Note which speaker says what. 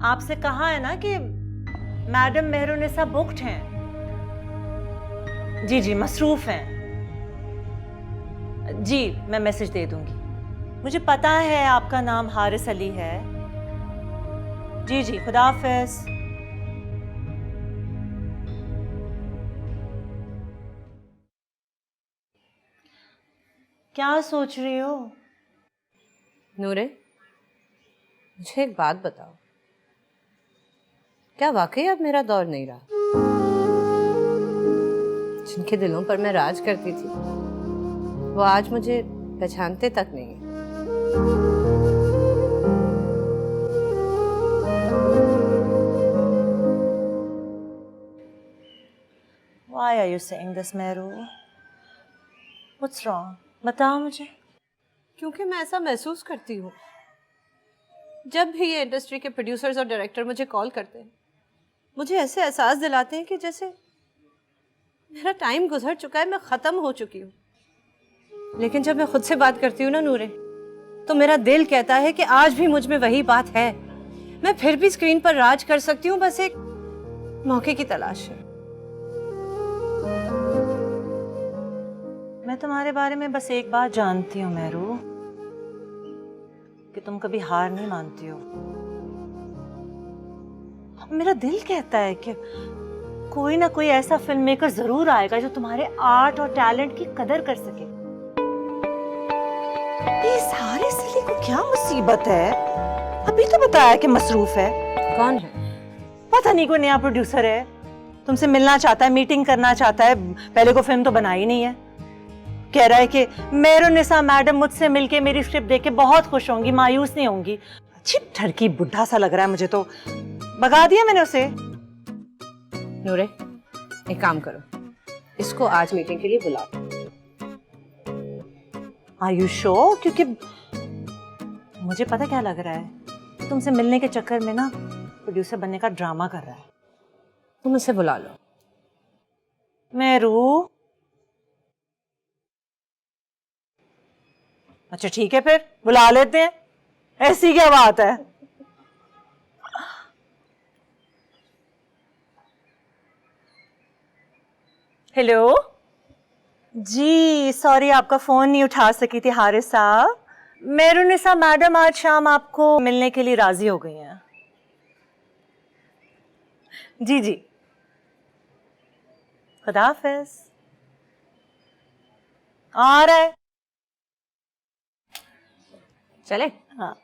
Speaker 1: आपसे कहा है ना कि मैडम मेहरुनिसा बुक्ड हैं। जी जी, मसरूफ हैं। जी, मैं मैसेज दे दूंगी। मुझे पता है आपका नाम हारिस अली है। जी जी, खुदा हाफिज। क्या सोच रही हो?
Speaker 2: नूरे, मुझे एक बात बताओ, क्या वाकई अब मेरा दौर नहीं रहा? जिनके दिलों पर मैं राज करती थी वो आज मुझे पहचानते तक नहीं है।
Speaker 1: Why are you saying this, Mehru? What's wrong? बताओ मुझे।
Speaker 2: क्योंकि मैं ऐसा महसूस करती हूँ जब भी ये इंडस्ट्री के प्रोड्यूसर्स और डायरेक्टर मुझे कॉल करते हैं, मुझे ऐसे एहसास दिलाते हैं कि जैसे मेरा टाइम गुजर चुका है, मैं ख़त्म हो चुकी हूँ। लेकिन जब मैं खुद से बात करती हूँ ना नूरे, तो मेरा दिल कहता है कि आज भी मुझ में वही बात है। मैं फिर भी स्क्रीन पर राज कर सकती हूँ, बस एक मौके की तलाश है।
Speaker 1: मैं तुम्हारे बारे में बस एक बात जानती हूँ मेहरू, कि तुम कभी हार नहीं मानती हो। मेरा दिल कहता है कि कोई ना कोई ऐसा फिल्म मेकर जरूर आएगा जो तुम्हारे आर्ट और टैलेंट की कदर कर सके। ये सारे सिले को क्या मुसीबत है? अभी तो बताया कि मसरूफ है।
Speaker 2: कौन है?
Speaker 1: पता नहीं, कोई नया प्रोड्यूसर है, तुमसे मिलना चाहता है, मीटिंग करना चाहता है। पहले को फिल्म तो बनाई नहीं है। कह रहा है कि मेहरुनिसा मैडम मुझसे मिलके मेरी स्क्रिप्ट देख के बहुत खुश होंगी, मायूस नहीं होंगी। अजीब ठरकी बुढ़ा सा लग रहा है मुझे तो। भगा दिया मैंने उसे।
Speaker 2: नूरे, एक काम करो, इसको आज मीटिंग के लिए बुलाओ।
Speaker 1: Are you sure? क्योंकि मुझे पता क्या लग रहा है, तुमसे मिलने के चक्कर में ना प्रोड्यूसर बनने का ड्रामा कर रहा है।
Speaker 2: तुम उसे बुला लो।
Speaker 1: मेहरू, अच्छा ठीक है, फिर बुला लेते हैं। ऐसी क्या बात है? हेलो जी, सॉरी आपका फोन नहीं उठा सकी थी हारिस साहब। मेहरुनिसा मैडम आज शाम आपको मिलने के लिए राजी हो गई हैं। जी जी, खुदा हाफिज। आ रहा है।
Speaker 2: चले?
Speaker 1: हाँ।